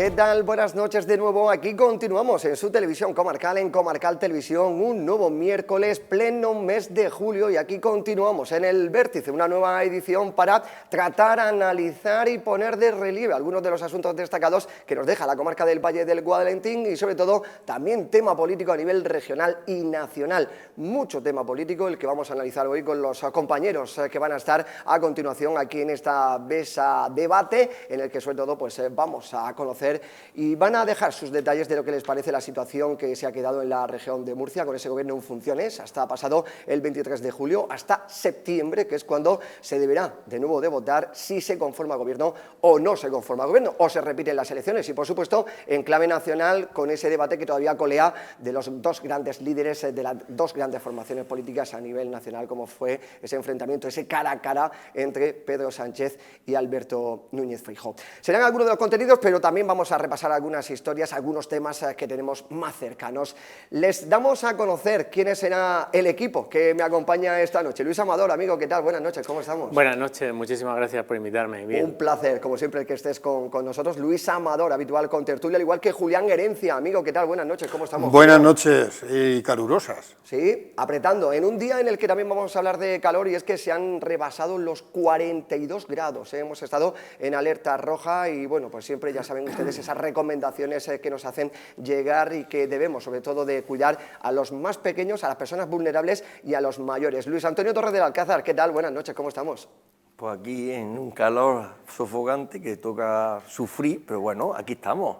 ¿Qué tal? Buenas noches de nuevo. Aquí continuamos en su televisión comarcal, en Comarcal Televisión, un nuevo miércoles, pleno mes de julio, y aquí continuamos en el Vértice, una nueva edición para tratar, analizar y poner de relieve algunos de los asuntos destacados que nos deja la comarca del Valle del Guadalentín y sobre todo también tema político a nivel regional y nacional. Mucho tema político el que vamos a analizar hoy con los compañeros que van a estar a continuación aquí en esta mesa debate, en el que sobre todo pues vamos a conocer y van a dejar sus detalles de lo que les parece la situación que se ha quedado en la región de Murcia con ese gobierno en funciones hasta pasado el 23 de julio, hasta septiembre, que es cuando se deberá de nuevo de votar si se conforma gobierno o no se conforma gobierno, o se repiten las elecciones. Y por supuesto, en clave nacional, con ese debate que todavía colea de los dos grandes líderes, de las dos grandes formaciones políticas a nivel nacional, como fue ese enfrentamiento, ese cara a cara entre Pedro Sánchez y Alberto Núñez Feijóo. Serán algunos de los contenidos, pero también vamos a repasar algunas historias, algunos temas que tenemos más cercanos. Les damos a conocer quién será el equipo que me acompaña esta noche. Luis Amador, amigo, ¿qué tal? Buenas noches, ¿cómo estamos? Buenas noches, muchísimas gracias por invitarme. Bien. Un placer, como siempre, que estés con nosotros. Luis Amador, habitual contertulio, al igual que Julián Herencia, amigo, ¿qué tal? Buenas noches, ¿cómo estamos? Buenas noches y calurosas. Sí, apretando, en un día en el que también vamos a hablar de calor, y es que se han rebasado los 42 grados, ¿eh? Hemos estado en alerta roja y bueno, pues siempre ya saben ustedes esas recomendaciones que nos hacen llegar y que debemos sobre todo de cuidar a los más pequeños, a las personas vulnerables y a los mayores. Luis Antonio Torres del Alcázar, ¿qué tal? Buenas noches, ¿cómo estamos? Pues aquí en un calor sofocante que toca sufrir, pero bueno, aquí estamos.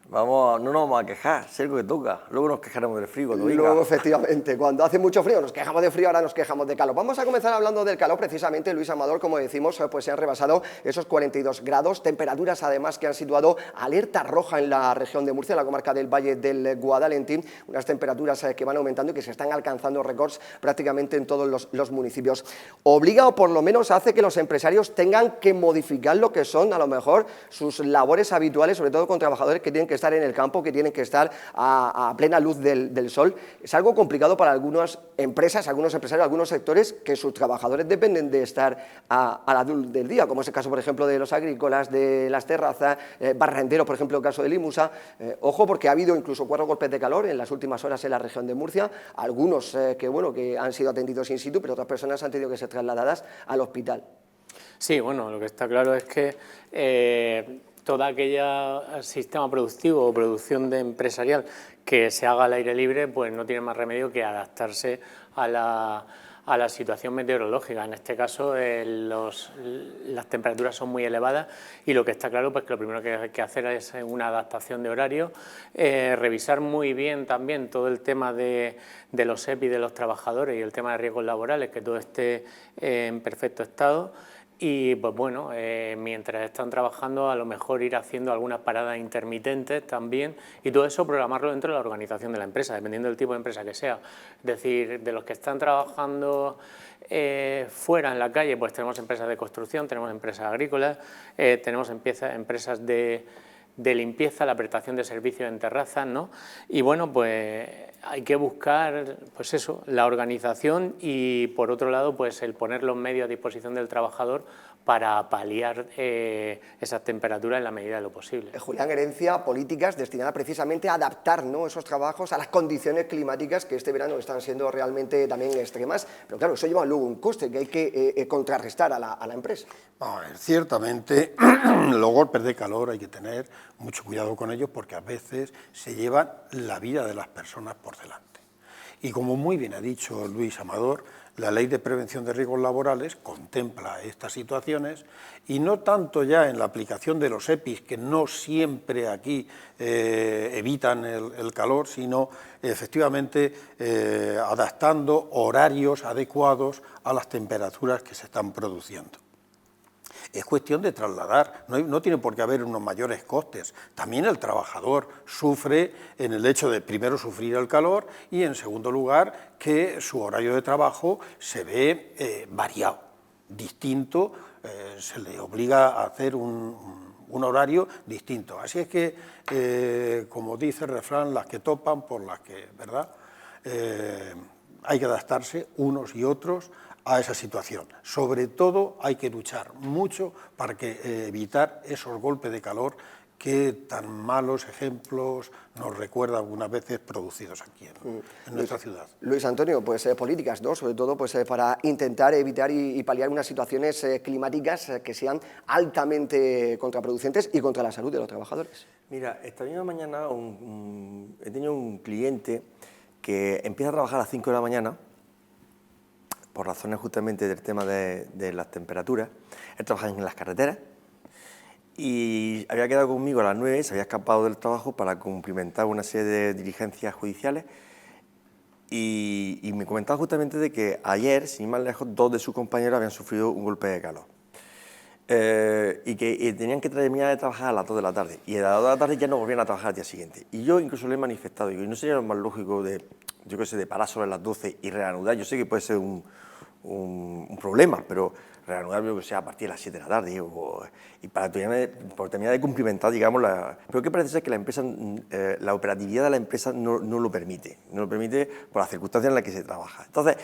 Vamos, no nos vamos a quejar, sé lo que toca. Luego nos quejaremos del frío cuando venga. Luego, efectivamente, cuando hace mucho frío nos quejamos de frío, ahora nos quejamos de calor. Vamos a comenzar hablando del calor, precisamente, Luis Amador, como decimos, pues se han rebasado esos 42 grados, temperaturas además que han situado alerta roja en la región de Murcia, en la comarca del Valle del Guadalentín, unas temperaturas que van aumentando y que se están alcanzando récords prácticamente en todos los municipios. Obliga, o por lo menos hace que los empresarios tengan que modificar lo que son, a lo mejor, sus labores habituales, sobre todo con trabajadores que tienen que estar en el campo, que tienen que estar a plena luz del sol. Es algo complicado para algunas empresas, algunos empresarios, algunos sectores que sus trabajadores dependen de estar a la luz del día, como es el caso, por ejemplo, de los agrícolas, de las terrazas, barrenderos, por ejemplo, el caso de Limusa. Ojo, porque ha habido incluso 4 golpes de calor en las últimas horas en la región de Murcia, algunos que han sido atendidos in situ, pero otras personas han tenido que ser trasladadas al hospital. Sí, bueno, lo que está claro es que todo aquel sistema productivo o producción empresarial que se haga al aire libre, pues no tiene más remedio que adaptarse a la situación meteorológica. En este caso, las temperaturas son muy elevadas y lo que está claro pues que lo primero que hay que hacer es una adaptación de horario, revisar muy bien también todo el tema de los EPI de los trabajadores y el tema de riesgos laborales, que todo esté en perfecto estado. Y pues bueno, mientras están trabajando, a lo mejor ir haciendo algunas paradas intermitentes también, y todo eso programarlo dentro de la organización de la empresa, dependiendo del tipo de empresa que sea. Es decir, de los que están trabajando fuera en la calle, pues tenemos empresas de construcción, tenemos empresas agrícolas, tenemos empresas de limpieza, la prestación de servicios en terrazas, ¿no? Y bueno, pues hay que buscar, pues eso, la organización y por otro lado, pues el poner los medios a disposición del trabajador para paliar esas temperaturas en la medida de lo posible. Julián Herencia, políticas destinadas precisamente a adaptar, ¿no?, esos trabajos a las condiciones climáticas que este verano están siendo realmente también extremas, pero claro, eso lleva luego un coste que hay que contrarrestar a la empresa. A ver, ciertamente los golpes de calor hay que tener mucho cuidado con ellos porque a veces se llevan la vida de las personas por delante. Y como muy bien ha dicho Luis Amador, la Ley de Prevención de Riesgos Laborales contempla estas situaciones y no tanto ya en la aplicación de los EPIs, que no siempre aquí evitan el calor, sino efectivamente adaptando horarios adecuados a las temperaturas que se están produciendo. Es cuestión de trasladar, no tiene por qué haber unos mayores costes. También el trabajador sufre en el hecho de primero sufrir el calor y en segundo lugar que su horario de trabajo se ve variado, distinto, se le obliga a hacer un horario distinto. Así es que, como dice el refrán, las que topan por las que, ¿verdad? Hay que adaptarse unos y otros a esa situación. Sobre todo hay que luchar mucho para evitar esos golpes de calor que tan malos ejemplos nos recuerda algunas veces producidos aquí en nuestra ciudad. Luis Antonio, pues políticas, ¿no? Sobre todo pues, para intentar evitar y paliar unas situaciones climáticas que sean altamente contraproducentes y contra la salud de los trabajadores. Mira, esta misma mañana he tenido un cliente que empieza a trabajar a las 5 de la mañana, por razones justamente del tema de las temperaturas. Él trabaja en las carreteras y había quedado conmigo a las 9, se había escapado del trabajo para cumplimentar una serie de diligencias judiciales y me comentaba justamente de que ayer, sin ir más lejos, 2 de sus compañeros habían sufrido un golpe de calor y que tenían que terminar de trabajar a las 2 de la tarde y a las 2 de la tarde ya no volvían a trabajar al día siguiente. Y yo incluso le he manifestado, digo, ¿y no sería lo más lógico de, yo qué sé, de parar sobre las 12 y reanudar? Yo sé que puede ser un problema, pero reanudar yo que sea a partir de las 7 de la tarde y para terminar de cumplimentar, digamos, pero que parece ser que la empresa, la operatividad de la empresa no lo permite, por las circunstancias en las que se trabaja. Entonces,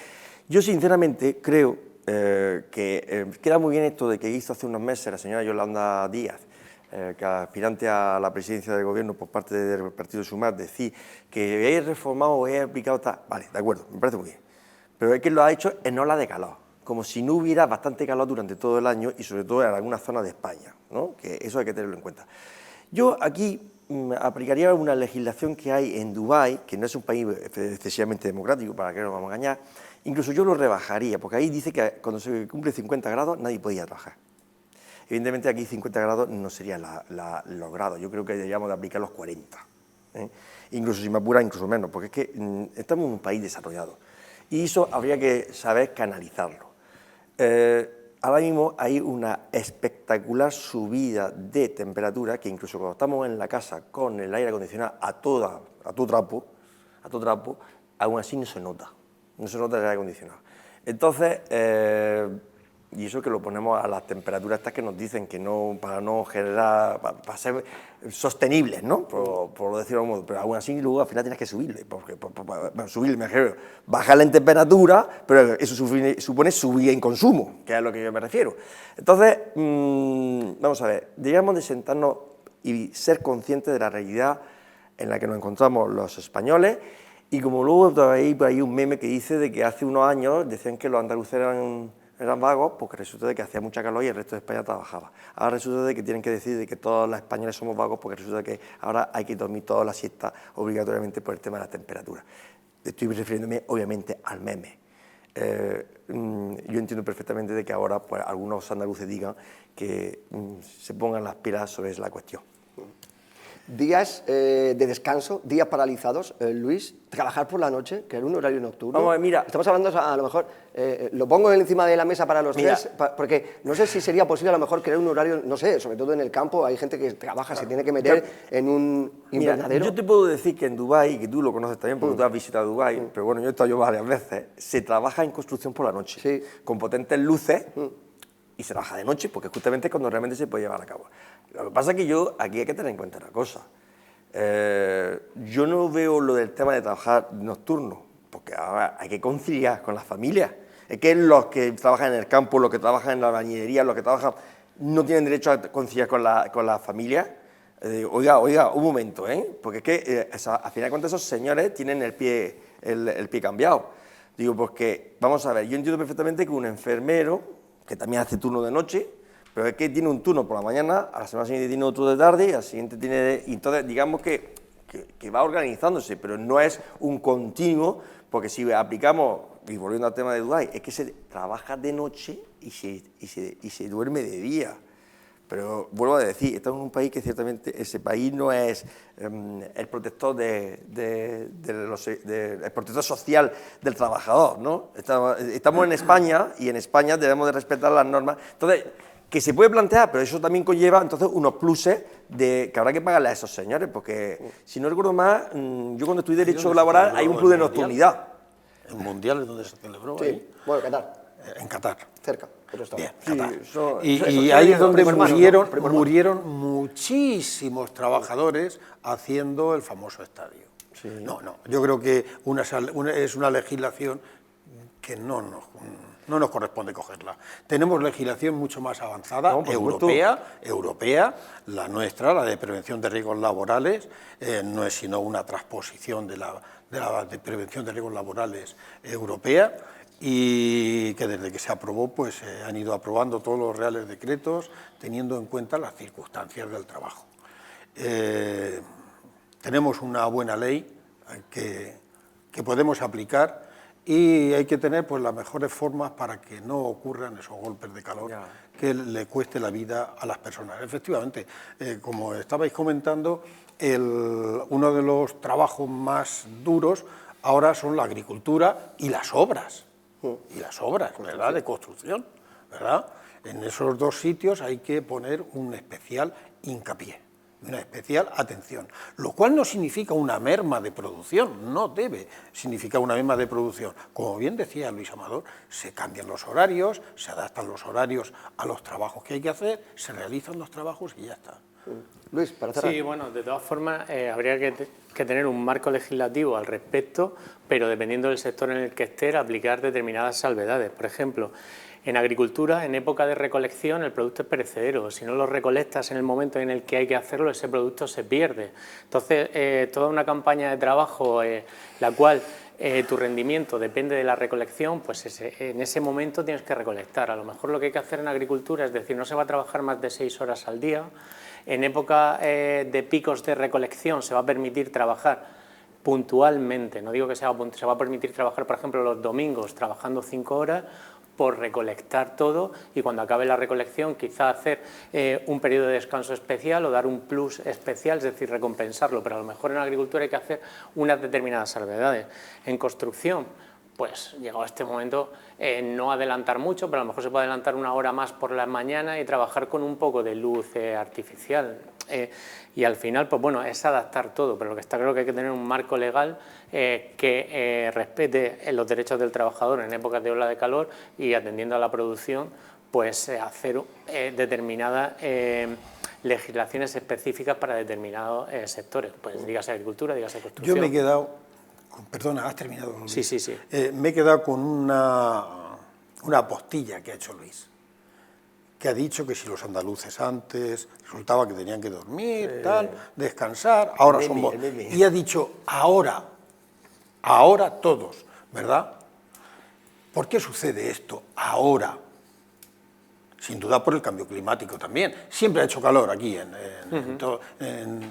yo sinceramente creo que queda muy bien esto de que hizo hace unos meses la señora Yolanda Díaz, que aspirante a la presidencia del gobierno por parte del partido Sumar, decir que he reformado o he aplicado tal. Vale, de acuerdo, me parece muy bien. Pero es que lo ha hecho en ola de calor, como si no hubiera bastante calor durante todo el año y sobre todo en algunas zonas de España, ¿no? Que eso hay que tenerlo en cuenta. Yo aquí aplicaría una legislación que hay en Dubái, que no es un país excesivamente democrático, para que no nos vamos a engañar, incluso yo lo rebajaría, porque ahí dice que cuando se cumple 50 grados nadie puede ir a trabajar. Evidentemente aquí 50 grados no serían los grados, yo creo que deberíamos de aplicar los 40, ¿eh? Incluso si me apura, incluso menos, porque es que estamos en un país desarrollado. Y eso habría que saber canalizarlo. Ahora mismo hay una espectacular subida de temperatura que incluso cuando estamos en la casa con el aire acondicionado a todo trapo, aún así no se nota el aire acondicionado. Entonces, y eso que lo ponemos a las temperaturas estas que nos dicen que no, para no generar, para ser sostenibles, ¿no? Por decirlo de algún modo, pero aún así luego al final tienes que subirle, porque subirle, me refiero, bajarle en temperatura, pero eso supone subir en consumo, que es a lo que yo me refiero. Entonces, vamos a ver, deberíamos de sentarnos y ser conscientes de la realidad en la que nos encontramos los españoles, y como luego hay un meme que dice de que hace unos años decían que los andaluces eran vagos, porque resulta de que hacía mucha calor y el resto de España trabajaba. Ahora resulta de que tienen que decir de que todos los españoles somos vagos, porque resulta que ahora hay que dormir toda la siesta obligatoriamente por el tema de la temperatura. Estoy refiriéndome obviamente al meme. Yo entiendo perfectamente de que ahora pues, algunos andaluces digan que se pongan las pilas sobre la cuestión. Días de descanso, días paralizados, Luis, trabajar por la noche, que era un horario nocturno. Vamos a ver, mira. Estamos hablando, a lo mejor, lo pongo encima de la mesa para los tres, porque no sé si sería posible a lo mejor crear un horario, no sé, sobre todo en el campo, hay gente que trabaja, se tiene que meter en un invernadero. Yo te puedo decir que en Dubái, que tú lo conoces también porque tú has visitado Dubái, pero bueno, yo he estado yo varias veces, se trabaja en construcción por la noche, sí, con potentes luces, y se trabaja de noche, porque justamente es cuando realmente se puede llevar a cabo. Lo que pasa es que aquí hay que tener en cuenta una cosa. Yo no veo lo del tema de trabajar nocturno, porque ahora hay que conciliar con las familias. Es que los que trabajan en el campo, los que trabajan en la albañilería, los que trabajan, no tienen derecho a conciliar con la familia. Oiga, un momento, porque es que a final de cuentas esos señores tienen el pie cambiado. Digo, porque, vamos a ver, yo entiendo perfectamente que un enfermero, que también hace turno de noche, pero es que tiene un turno por la mañana, a la semana siguiente tiene otro de tarde, y al siguiente tiene... Y entonces, digamos que va organizándose, pero no es un continuo, porque si aplicamos, y volviendo al tema de Dubái, es que se trabaja de noche y se duerme de día. Pero vuelvo a decir, estamos en un país que ciertamente ese país no es el protector el protector social del trabajador, ¿no? Estamos en España y en España debemos de respetar las normas. Entonces, que se puede plantear, pero eso también conlleva entonces unos pluses que habrá que pagarle a esos señores, porque si no recuerdo más, yo cuando estudié Derecho Laboral hay un plus de nocturnidad. ¿El Mundial es donde se celebró? Sí, ahí? Bueno, Qatar. En Qatar. Cerca, pero está Bien, bien. Qatar. Sí, Y ahí es donde murieron muchísimos trabajadores haciendo el famoso estadio. Sí. No, yo creo que es una legislación que no nos corresponde cogerla. Tenemos legislación mucho más avanzada, No, europea, la nuestra, la de prevención de riesgos laborales, no es sino una transposición de la de prevención de riesgos laborales europea, y que desde que se aprobó pues se han ido aprobando todos los reales decretos teniendo en cuenta las circunstancias del trabajo. Tenemos una buena ley que podemos aplicar, y hay que tener pues las mejores formas para que no ocurran esos golpes de calor que le cueste la vida a las personas. Efectivamente, como estabais comentando, uno de los trabajos más duros ahora son la agricultura y las obras, ¿verdad?, de construcción, ¿verdad? En esos dos sitios hay que poner un especial hincapié, una especial atención, lo cual no significa una merma de producción, no debe significar una merma de producción. Como bien decía Luis Amador, se cambian los horarios, se adaptan los horarios a los trabajos que hay que hacer, se realizan los trabajos y ya está. Luis, para cerrar. Sí, bueno, de todas formas habría que tener un marco legislativo al respecto, pero dependiendo del sector en el que esté, aplicar determinadas salvedades. Por ejemplo, en agricultura, en época de recolección, el producto es perecedero. Si no lo recolectas en el momento en el que hay que hacerlo, ese producto se pierde. Entonces, toda una campaña de trabajo, la cual tu rendimiento depende de la recolección, pues en ese momento tienes que recolectar. A lo mejor lo que hay que hacer en agricultura es decir, no se va a trabajar más de 6 horas al día. En época de picos de recolección se va a permitir trabajar puntualmente, no digo que se va a permitir trabajar, por ejemplo, los domingos trabajando 5 horas, por recolectar todo, y cuando acabe la recolección quizá hacer un periodo de descanso especial o dar un plus especial, es decir, recompensarlo, pero a lo mejor en agricultura hay que hacer unas determinadas salvedades. En construcción, pues llegado a este momento, no adelantar mucho, pero a lo mejor se puede adelantar 1 hora más por la mañana y trabajar con un poco de luz artificial. Y al final, pues bueno, es adaptar todo, pero lo que está claro es que hay que tener un marco legal que respete los derechos del trabajador en épocas de ola de calor, y atendiendo a la producción, pues hacer determinadas legislaciones específicas para determinados sectores, pues dígase agricultura, dígase construcción. Yo me he quedado, perdona, has terminado. Luis. Sí. Me he quedado con una postilla que ha hecho Luis, que ha dicho que si los andaluces antes resultaba que tenían que dormir, descansar, ahora son... Y ha dicho ahora todos, ¿verdad? ¿Por qué sucede esto ahora? Sin duda por el cambio climático también. Siempre ha hecho calor aquí en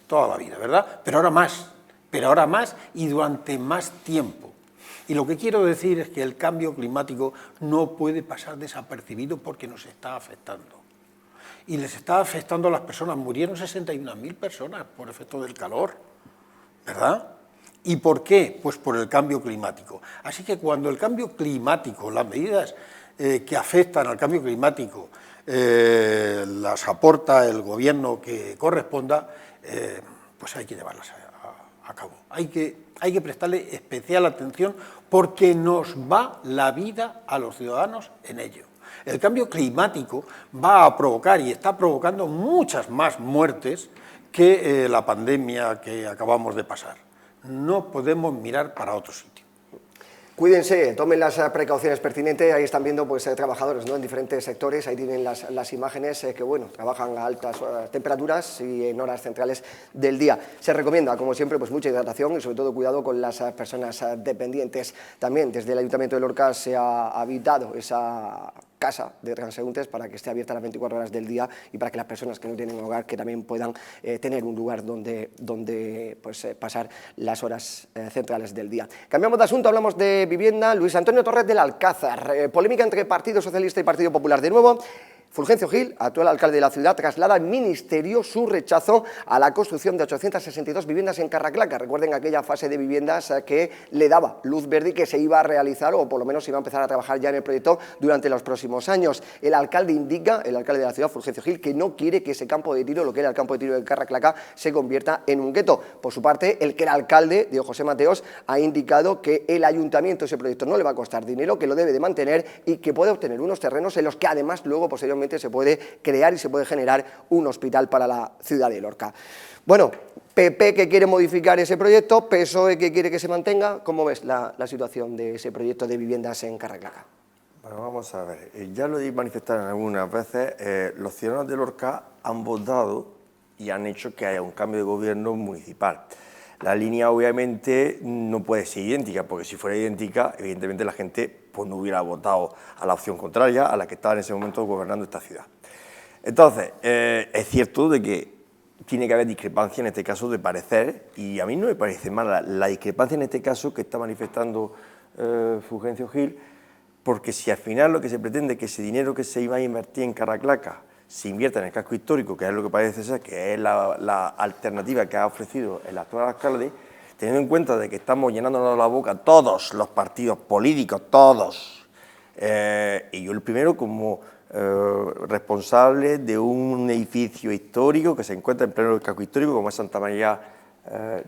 toda la vida, ¿verdad? Pero ahora más y durante más tiempo. Y lo que quiero decir es que el cambio climático no puede pasar desapercibido porque nos está afectando. Y les está afectando a las personas. Murieron 61.000 personas por efecto del calor, ¿verdad? ¿Y por qué? Pues por el cambio climático. Así que cuando el cambio climático, las medidas que afectan al cambio climático, las aporta el gobierno que corresponda, pues hay que llevarlas a cabo. Hay que prestarle especial atención porque nos va la vida a los ciudadanos en ello. El cambio climático va a provocar y está provocando muchas más muertes que la pandemia que acabamos de pasar. No podemos mirar para otro sitio. Cuídense, tomen las precauciones pertinentes. Ahí están viendo pues trabajadores, ¿no?, en diferentes sectores. Ahí tienen las imágenes que bueno, trabajan a altas temperaturas y en horas centrales del día. Se recomienda, como siempre, pues mucha hidratación y sobre todo cuidado con las personas dependientes. También desde el Ayuntamiento de Lorca se ha habilitado esa casa de transeúntes para que esté abierta las 24 horas del día y para que las personas que no tienen hogar que también puedan tener un lugar donde pues, pasar las horas centrales del día. Cambiamos de asunto, hablamos de vivienda. Luis Antonio Torres del Alcázar, polémica entre Partido Socialista y Partido Popular de nuevo. Fulgencio Gil, actual alcalde de la ciudad, traslada al Ministerio su rechazo a la construcción de 862 viviendas en Carraclaca. Recuerden aquella fase de viviendas que le daba luz verde y que se iba a realizar, o por lo menos se iba a empezar a trabajar ya en el proyecto durante los próximos años. El alcalde indica, el alcalde de la ciudad, Fulgencio Gil, que no quiere que ese campo de tiro, lo que era el campo de tiro de Carraclaca, se convierta en un gueto. Por su parte, el que era alcalde, Diego José Mateos, ha indicado que el ayuntamiento ese proyecto no le va a costar dinero, que lo debe de mantener y que puede obtener unos terrenos en los que además luego posteriormente posteriormente se puede crear y se puede generar un hospital para la ciudad de Lorca. Bueno, PP que quiere modificar ese proyecto, PSOE que quiere que se mantenga. ¿Cómo ves la situación de ese proyecto de viviendas en Carraclaca? Bueno, vamos a ver, ya lo he manifestado algunas veces, los ciudadanos de Lorca han votado y han hecho que haya un cambio de gobierno municipal. La línea obviamente no puede ser idéntica, porque si fuera idéntica, evidentemente la gente pues, no hubiera votado a la opción contraria a la que estaba en ese momento gobernando esta ciudad. Entonces, es cierto de que tiene que haber discrepancia en este caso de parecer, y a mí no me parece mala la discrepancia en este caso que está manifestando Fulgencio Gil, porque si al final lo que se pretende es que ese dinero que se iba a invertir en Carraclaca se invierta en el casco histórico, que es lo que parece ser, que es la alternativa que ha ofrecido el actual alcalde, teniendo en cuenta de que estamos llenándonos la boca todos los partidos políticos, todos, y yo el primero como responsable de un edificio histórico que se encuentra en pleno casco histórico como es Santa María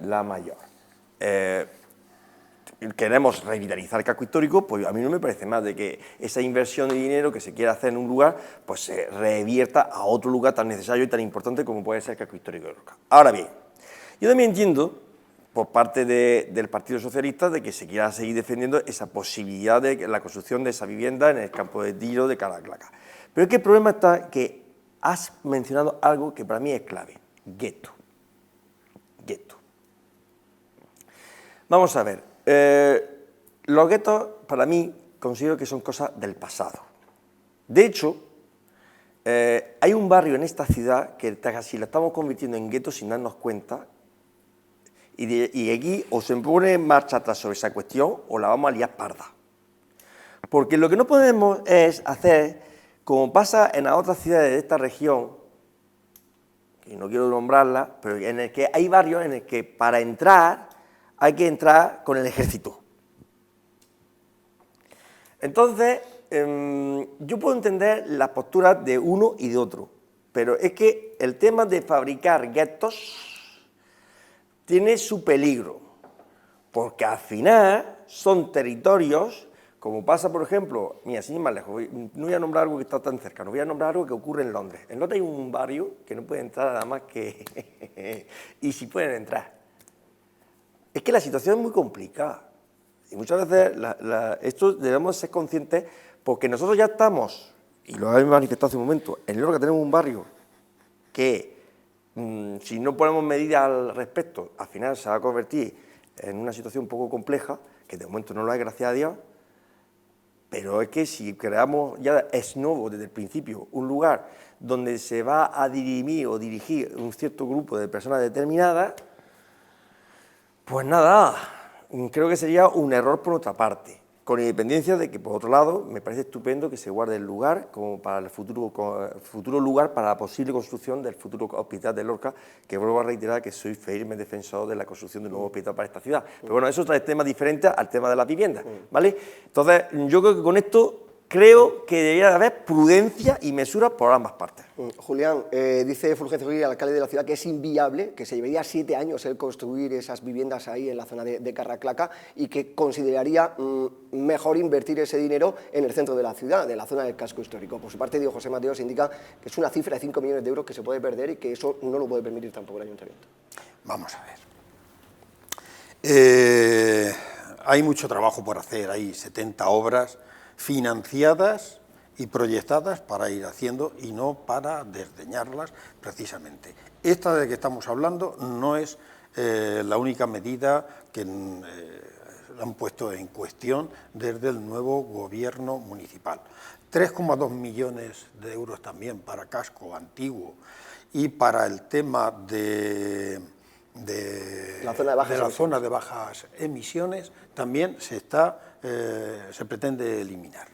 la Mayor. Queremos revitalizar el casco histórico, pues a mí no me parece más de que esa inversión de dinero que se quiera hacer en un lugar, pues se revierta a otro lugar tan necesario y tan importante como puede ser el casco histórico de Lorca. Ahora bien, yo también entiendo, por parte del Partido Socialista, de que se quiera seguir defendiendo esa posibilidad de la construcción de esa vivienda en el campo de tiro de Carraclaca. Pero es que el problema está que has mencionado algo que para mí es clave, gueto. Gueto. Vamos a ver. Los guetos, para mí, considero que son cosas del pasado. De hecho, hay un barrio en esta ciudad que casi lo estamos convirtiendo en gueto sin darnos cuenta, y aquí o se pone en marcha atrás sobre esa cuestión o la vamos a liar parda. Porque lo que no podemos es hacer, como pasa en las otras ciudades de esta región, que no quiero nombrarlas, pero en el que hay barrios en el que para entrar hay que entrar con el ejército. Entonces, yo puedo entender las posturas de uno y de otro, pero es que el tema de fabricar guetos tiene su peligro, porque al final son territorios, como pasa, por ejemplo, mira, sin ir más lejos, no voy a nombrar algo que está tan cercano, voy a nombrar algo que ocurre en Londres. En Londres hay un barrio que no puede entrar nada más que... y si pueden entrar. Es que la situación es muy complicada y muchas veces esto debemos ser conscientes porque nosotros ya estamos, y lo hemos manifestado hace un momento, en Lorca tenemos un barrio que si no ponemos medidas al respecto, al final se va a convertir en una situación un poco compleja, que de momento no lo es, gracias a Dios, pero es que si creamos ya es nuevo desde el principio un lugar donde se va a dirimir o dirigir un cierto grupo de personas determinadas, pues nada, creo que sería un error por otra parte, con independencia de que, por otro lado, me parece estupendo que se guarde el lugar como para el futuro lugar para la posible construcción del futuro hospital de Lorca, que vuelvo a reiterar que soy firme defensor de la construcción de un nuevo hospital para esta ciudad. Pero bueno, eso es otro tema diferente al tema de la vivienda, ¿vale? Entonces, yo creo que con esto creo que debería haber prudencia y mesura por ambas partes. Julián, dice Fulgencio Gil, el alcalde de la ciudad, que es inviable, que se llevaría 7 años el construir esas viviendas ahí en la zona de Carraclaca y que consideraría mejor invertir ese dinero en el centro de la ciudad, de la zona del casco histórico. Por su parte, Diego José Mateos indica que es una cifra de 5 millones de euros que se puede perder y que eso no lo puede permitir tampoco el ayuntamiento. Vamos a ver. Hay mucho trabajo por hacer, hay 70 obras financiadas y proyectadas para ir haciendo y no para desdeñarlas precisamente. Esta de que estamos hablando no es la única medida que han puesto en cuestión desde el nuevo gobierno municipal. 3,2 millones de euros también para casco antiguo y para el tema de la zona de bajas emisiones también se pretende eliminar.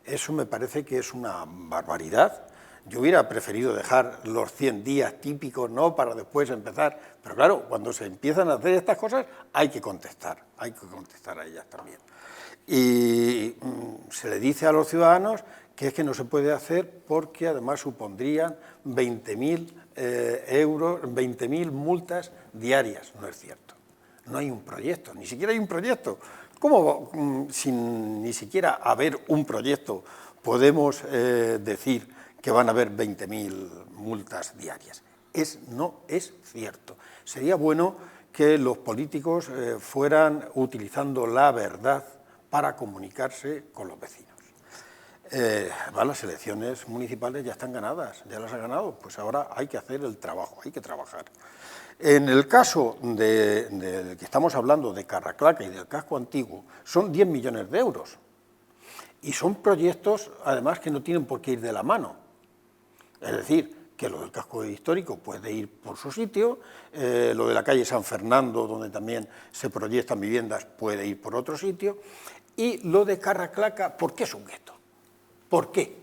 Eso me parece que es una barbaridad. Yo hubiera preferido dejar los 100 días típicos, ¿no?, para después empezar. Pero claro, cuando se empiezan a hacer estas cosas hay que contestar a ellas también. Y se le dice a los ciudadanos que es que no se puede hacer porque además supondrían 20.000 euros, 20.000 multas diarias. No es cierto. No hay un proyecto, ni siquiera hay un proyecto. ¿Cómo sin ni siquiera haber un proyecto podemos decir que van a haber 20.000 multas diarias. No es cierto. Sería bueno que los políticos fueran utilizando la verdad para comunicarse con los vecinos. Las elecciones municipales ya están ganadas, ya las ha ganado, pues ahora hay que hacer el trabajo, hay que trabajar. En el caso del que estamos hablando, de Carraclaca y del casco antiguo, son 10 millones de euros. Y son proyectos, además, que no tienen por qué ir de la mano. Es decir, que lo del casco histórico puede ir por su sitio, lo de la calle San Fernando, donde también se proyectan viviendas, puede ir por otro sitio, y lo de Carraclaca, ¿por qué es un gueto? ¿Por qué?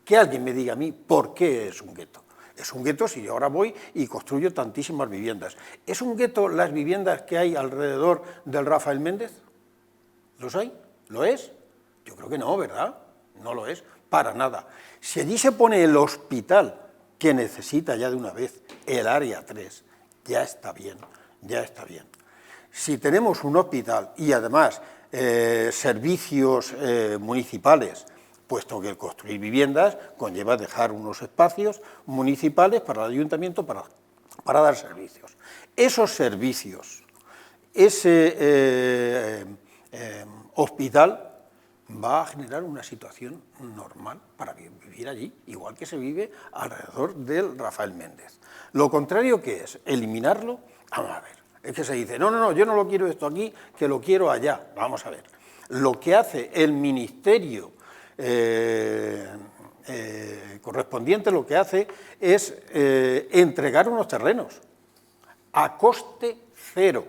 Que alguien me diga a mí por qué es un gueto. Es un gueto si yo ahora voy y construyo tantísimas viviendas. ¿Es un gueto las viviendas que hay alrededor del Rafael Méndez? ¿Los hay? ¿Lo es? Yo creo que no, ¿verdad? No lo es, para nada. Si allí se pone el hospital que necesita ya de una vez el área 3, ya está bien, ya está bien. Si tenemos un hospital y además servicios municipales, puesto que construir viviendas conlleva dejar unos espacios municipales para el ayuntamiento para dar servicios. Esos servicios, ese hospital va a generar una situación normal para vivir allí, igual que se vive alrededor del Rafael Méndez. Lo contrario, ¿qué es? ¿Eliminarlo? Vamos a ver. Es que se dice, no, yo no lo quiero esto aquí, que lo quiero allá. Vamos a ver. Lo que hace el ministerio correspondiente, lo que hace es entregar unos terrenos a coste cero.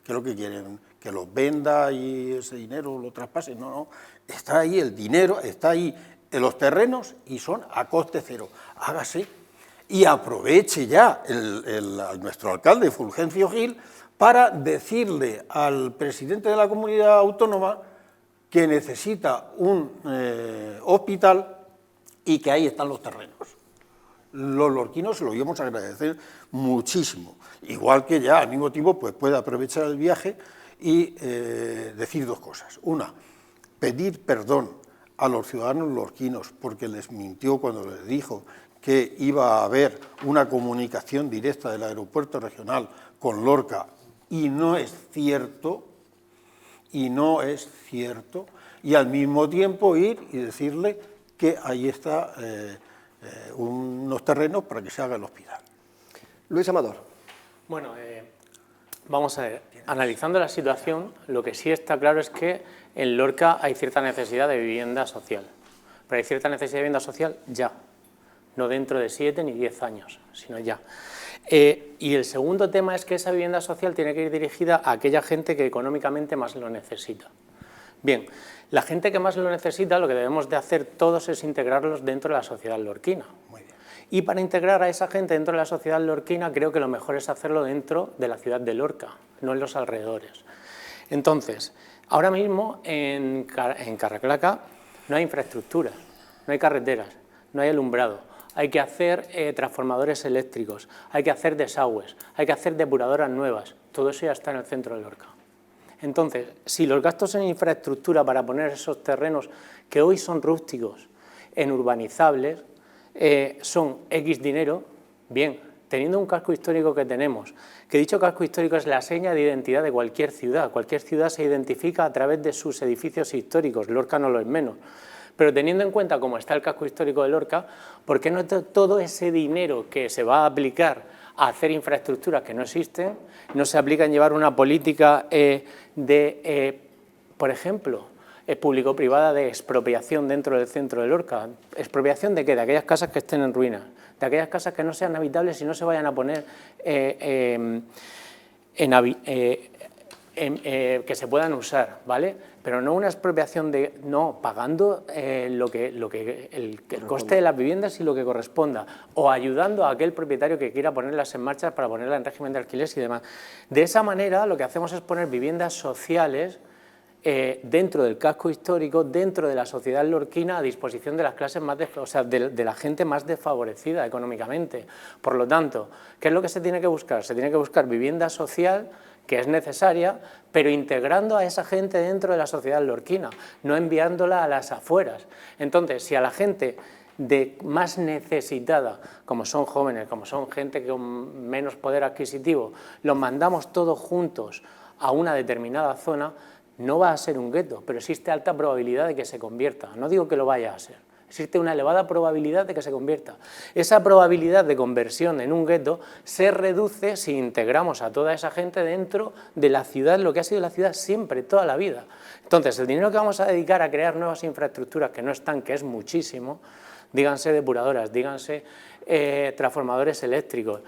¿Qué es lo que quieren? Que los venda y ese dinero lo traspase. No, está ahí el dinero, está ahí en los terrenos y son a coste cero. Hágase y aproveche ya nuestro alcalde Fulgencio Gil para decirle al presidente de la comunidad autónoma que necesita un hospital y que ahí están los terrenos. Los lorquinos se lo íbamos a agradecer muchísimo. Igual que ya al mismo tiempo pues puede aprovechar el viaje y decir dos cosas. Una, pedir perdón a los ciudadanos lorquinos porque les mintió cuando les dijo que iba a haber una comunicación directa del aeropuerto regional con Lorca, y no es cierto, y al mismo tiempo ir y decirle que ahí está unos terrenos para que se haga el hospital. Luis Amador. Bueno, vamos a ver, analizando la situación, lo que sí está claro es que en Lorca hay cierta necesidad de vivienda social, pero hay cierta necesidad de vivienda social ya, no dentro de 7 ni 10 años, sino ya. Y el segundo tema es que esa vivienda social tiene que ir dirigida a aquella gente que económicamente más lo necesita. Bien, la gente que más lo necesita, lo que debemos de hacer todos es integrarlos dentro de la sociedad lorquina. Muy bien. Y para integrar a esa gente dentro de la sociedad lorquina, creo que lo mejor es hacerlo dentro de la ciudad de Lorca, no en los alrededores. Entonces, ahora mismo en Carraclaca no hay infraestructuras, no hay carreteras, no hay alumbrado. Hay que hacer transformadores eléctricos, hay que hacer desagües, hay que hacer depuradoras nuevas. Todo eso ya está en el centro de Lorca. Entonces, si los gastos en infraestructura para poner esos terrenos que hoy son rústicos en urbanizables son X dinero, bien, teniendo un casco histórico que tenemos, que dicho casco histórico es la seña de identidad de cualquier ciudad se identifica a través de sus edificios históricos, Lorca no lo es menos. Pero teniendo en cuenta cómo está el casco histórico de Lorca, ¿por qué no todo ese dinero que se va a aplicar a hacer infraestructuras que no existen, no se aplica en llevar una política por ejemplo, público-privada de expropiación dentro del centro de Lorca? ¿Expropiación de qué? De aquellas casas que estén en ruinas, de aquellas casas que no sean habitables y no se vayan a poner que se puedan usar, ¿vale? Pero no una expropiación pagando el coste de las viviendas y lo que corresponda, o ayudando a aquel propietario que quiera ponerlas en marcha para ponerlas en régimen de alquileres y demás. De esa manera lo que hacemos es poner viviendas sociales dentro del casco histórico, dentro de la sociedad lorquina, a disposición de las clases más de la gente más desfavorecida económicamente. Por lo tanto, ¿qué es lo que se tiene que buscar? Se tiene que buscar vivienda social que es necesaria, pero integrando a esa gente dentro de la sociedad lorquina, no enviándola a las afueras. Entonces, si a la gente más necesitada, como son jóvenes, como son gente con menos poder adquisitivo, los mandamos todos juntos a una determinada zona, no va a ser un gueto, pero existe alta probabilidad de que se convierta. No digo que lo vaya a ser. Existe una elevada probabilidad de que se convierta. Esa probabilidad de conversión en un gueto se reduce si integramos a toda esa gente dentro de la ciudad, lo que ha sido la ciudad siempre, toda la vida. Entonces, el dinero que vamos a dedicar a crear nuevas infraestructuras, que no están, que es muchísimo, díganse depuradoras, díganse transformadores eléctricos,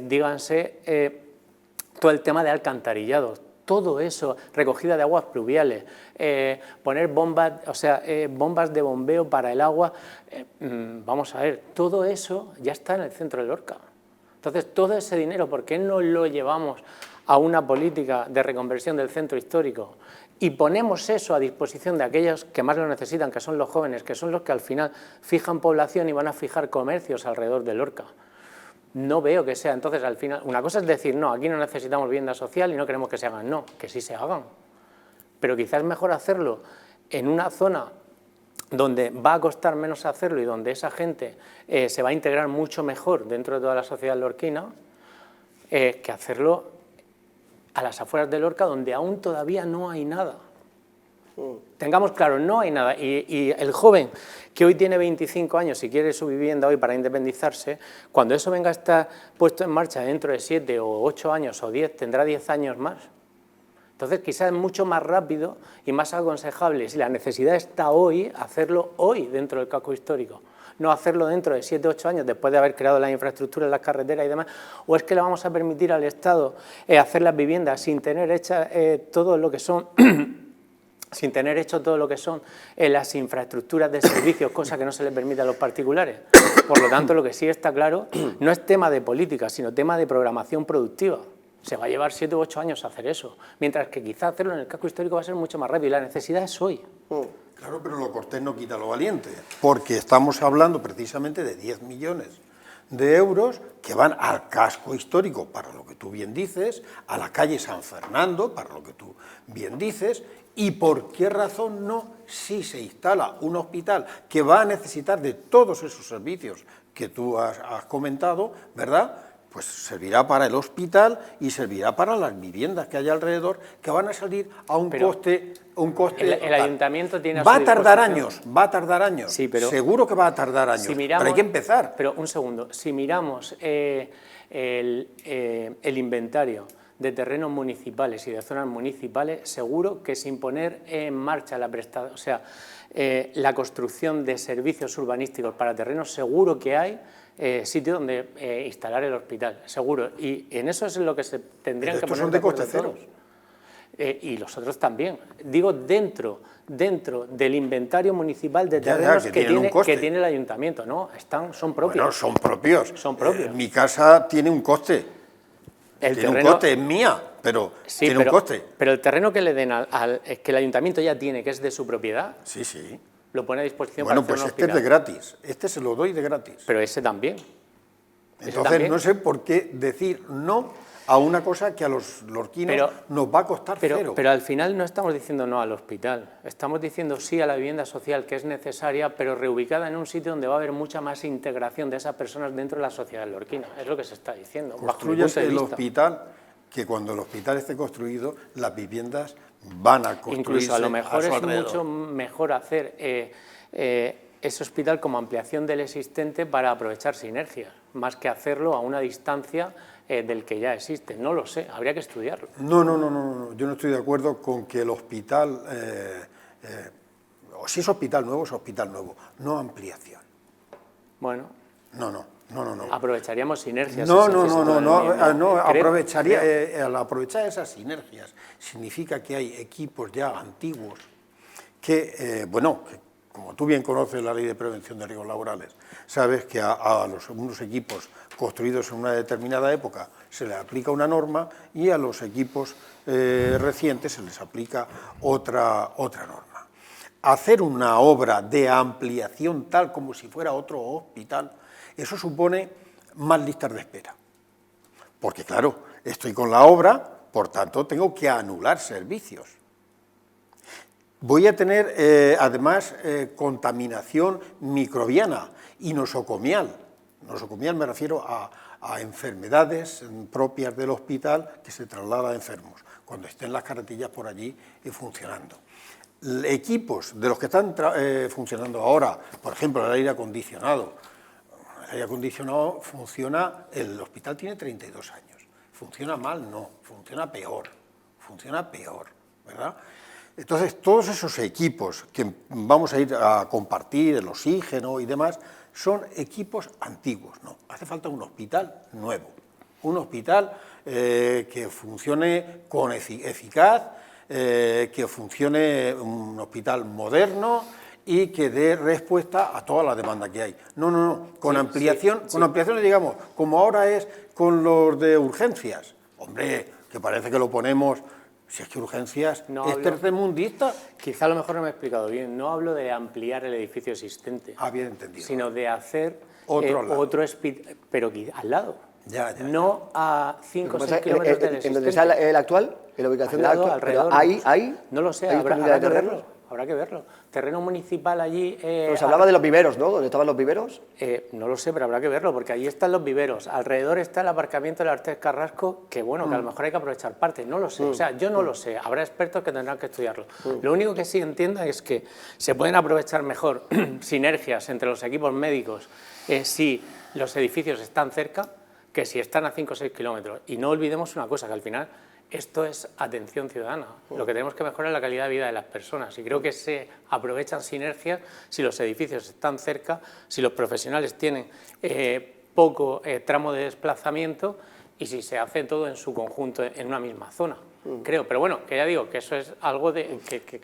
díganse todo el tema de alcantarillado, todo eso, recogida de aguas pluviales, poner bombas, bombas de bombeo para el agua, vamos a ver, todo eso ya está en el centro de Lorca. Entonces, todo ese dinero, ¿por qué no lo llevamos a una política de reconversión del centro histórico? Y ponemos eso a disposición de aquellos que más lo necesitan, que son los jóvenes, que son los que al final fijan población y van a fijar comercios alrededor de Lorca. No veo que sea, entonces al final, una cosa es decir, no, aquí no necesitamos vivienda social y no queremos que se hagan, no, que sí se hagan, pero quizás es mejor hacerlo en una zona donde va a costar menos hacerlo y donde esa gente se va a integrar mucho mejor dentro de toda la sociedad lorquina, que hacerlo a las afueras de Lorca, donde aún todavía no hay nada. Tengamos claro, no hay nada. Y el joven que hoy tiene 25 años y quiere su vivienda hoy para independizarse, cuando eso venga a estar puesto en marcha dentro de 7 o 8 años o 10, tendrá 10 años más. Entonces, quizás es mucho más rápido y más aconsejable, si la necesidad está hoy, hacerlo hoy dentro del casco histórico. No hacerlo dentro de 7 o 8 años, después de haber creado las infraestructuras, las carreteras y demás, o es que le vamos a permitir al Estado hacer las viviendas sin tener hecha todo lo que son... sin tener hecho todo lo que son las infraestructuras de servicios, cosa que no se les permite a los particulares. Por lo tanto, lo que sí está claro no es tema de política, sino tema de programación productiva. Se va a llevar 7 u 8 años hacer eso, mientras que quizá hacerlo en el casco histórico va a ser mucho más rápido y la necesidad es hoy. Claro, pero lo cortés no quita lo valiente, porque estamos hablando precisamente de 10 millones de euros que van al casco histórico, para lo que tú bien dices, a la calle San Fernando, para lo que tú bien dices. ¿Y por qué razón no, si se instala un hospital que va a necesitar de todos esos servicios que tú has comentado, ¿verdad?, pues servirá para el hospital y servirá para las viviendas que hay alrededor, que van a salir a un coste... El ayuntamiento tiene a va su a tardar años, sí, pero seguro que va a tardar años, si miramos, pero hay que empezar. Pero un segundo, si miramos el inventario de terrenos municipales y de zonas municipales, seguro que sin poner en marcha la construcción de servicios urbanísticos para terrenos, seguro que hay sitio donde instalar el hospital, seguro. Y en eso es lo que se tendrían que poner son de coste cero. Y los otros también. Digo, dentro del inventario municipal de terrenos que tiene el ayuntamiento, ¿no? Son propios. Bueno, son propios. Son propios. Mi casa tiene un coste. Un coste, es mía, pero sí, tiene un coste. Pero el terreno que le den que el ayuntamiento ya tiene, que es de su propiedad, sí, sí, lo pone a disposición bueno, para hacer pues un hospital. Es de gratis, este se lo doy de gratis. Pero ese también. Entonces no sé por qué decir no a una cosa que a los lorquinos nos va a costar cero. Pero al final no estamos diciendo no al hospital, estamos diciendo sí a la vivienda social, que es necesaria, pero reubicada en un sitio donde va a haber mucha más integración de esas personas dentro de la sociedad lorquina, es lo que se está diciendo. Construyes el hospital, que cuando el hospital esté construido, las viviendas van a construirse. Incluso a lo mejor es alrededor. mucho mejor hacer ese hospital como ampliación del existente para aprovechar sinergias, más que hacerlo a una distancia del que ya existe. No lo sé, habría que estudiarlo. No, yo no estoy de acuerdo con que el hospital, o si es hospital nuevo, no ampliación. Bueno. No. Aprovecharíamos sinergias. Al aprovechar esas sinergias significa que hay equipos ya antiguos que, como tú bien conoces la Ley de Prevención de Riesgos Laborales, sabes que a unos equipos construidos en una determinada época se les aplica una norma y a los equipos recientes se les aplica otra norma. Hacer una obra de ampliación tal como si fuera otro hospital, eso supone más listas de espera. Porque claro, estoy con la obra, por tanto tengo que anular servicios. Voy a tener además contaminación microbiana y nosocomial. Nosocomial me refiero a enfermedades propias del hospital que se trasladan a enfermos, cuando estén las carretillas por allí funcionando. Equipos de los que están funcionando ahora, por ejemplo el aire acondicionado. El aire acondicionado funciona, el hospital tiene 32 años. ¿Funciona mal? No, funciona peor, ¿verdad? Entonces, todos esos equipos que vamos a ir a compartir, el oxígeno y demás, son equipos antiguos, no, hace falta un hospital nuevo, un hospital que funcione con eficaz, que funcione un hospital moderno y que dé respuesta a toda la demanda que hay. No, con ampliación, con ampliaciones, digamos, como ahora es con los de urgencias. Hombre, que parece que lo ponemos... Si es que urgencias es tercermundista. Quizá a lo mejor no me he explicado bien. No hablo de ampliar el edificio existente. Bien entendido. Sino de hacer otro hospital, pero al lado. Ya. No a 5 o 6 kilómetros del existente. ¿En donde está el actual? ¿En la ubicación del actual? Alrededor. ¿Ahí? No lo sé, habrá que verlo. Terreno municipal allí... Nos hablaba de los viveros, ¿no? ¿Dónde estaban los viveros? No lo sé, pero habrá que verlo, porque allí están los viveros. Alrededor está el aparcamiento del Artés Carrasco, que bueno, que a lo mejor hay que aprovechar parte. No lo sé, o sea, yo no lo sé. Habrá expertos que tendrán que estudiarlo. Lo único que sí entiendo es que se pueden aprovechar mejor sinergias entre los equipos médicos si los edificios están cerca que si están a 5 o 6 kilómetros. Y no olvidemos una cosa, que al final... Esto es atención ciudadana. Lo que tenemos que mejorar es la calidad de vida de las personas y creo que se aprovechan sinergias si los edificios están cerca, si los profesionales tienen poco tramo de desplazamiento y si se hace todo en su conjunto en una misma zona. Creo, pero bueno, que ya digo que eso es algo que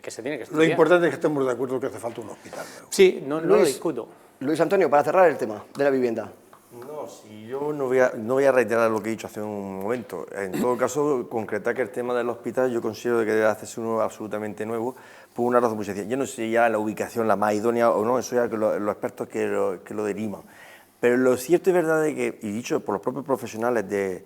se tiene que estudiar. Lo importante es que estemos de acuerdo que hace falta un hospital. Sí, no lo discuto. Luis Antonio, para cerrar el tema de la vivienda. No, si yo no voy a reiterar lo que he dicho hace un momento. En todo caso, concretar que el tema del hospital yo considero que debe hacerse uno absolutamente nuevo por una razón muy sencilla. Yo no sé ya la ubicación la más idónea o no, eso ya que los expertos que lo derivan. Pero lo cierto y verdad es que, y dicho por los propios profesionales de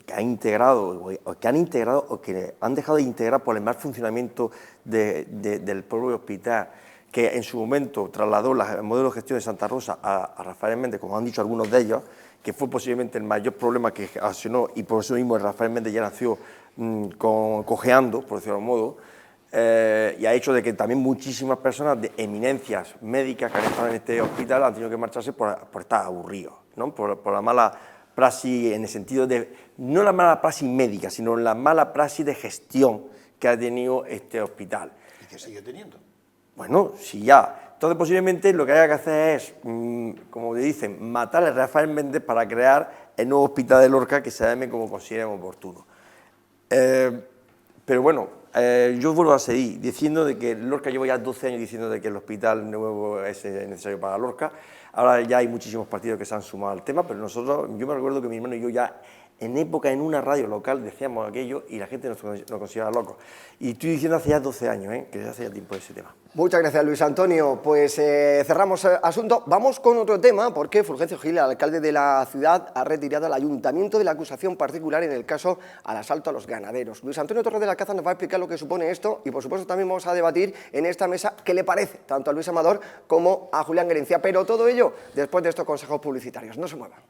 que han integrado o que han dejado de integrar por el mal funcionamiento del propio hospital, que en su momento trasladó el modelo de gestión de Santa Rosa a Rafael Méndez, como han dicho algunos de ellos, que fue posiblemente el mayor problema que accionó, y por eso mismo Rafael Méndez ya nació cojeando, por decirlo de algún modo, y ha hecho de que también muchísimas personas de eminencias médicas que han estado en este hospital han tenido que marcharse por estar aburridos, ¿no? por la mala praxis, en el sentido de, no la mala praxis médica, sino la mala praxis de gestión que ha tenido este hospital. ¿Y que sigue teniendo? Bueno, sí ya. Entonces, posiblemente lo que haya que hacer es, como dicen, matar a Rafael Méndez para crear el nuevo hospital de Lorca que se llame como consideren oportuno. Pero bueno, yo vuelvo a seguir diciendo de que Lorca, llevo ya 12 años diciendo de que el hospital nuevo es necesario para Lorca. Ahora ya hay muchísimos partidos que se han sumado al tema, pero nosotros, yo me recuerdo que mi hermano y yo ya en una radio local decíamos aquello y la gente nos consideraba locos. Y estoy diciendo hace ya 12 años, que ya hace ya tiempo de ese tema. Muchas gracias, Luis Antonio. Pues cerramos asunto. Vamos con otro tema, porque Fulgencio Gil, el alcalde de la ciudad, ha retirado al ayuntamiento de la acusación particular en el caso al asalto a los ganaderos. Luis Antonio Torres de la Caza nos va a explicar lo que supone esto y, por supuesto, también vamos a debatir en esta mesa qué le parece tanto a Luis Amador como a Julián Gerencia. Pero todo ello después de estos consejos publicitarios. No se muevan.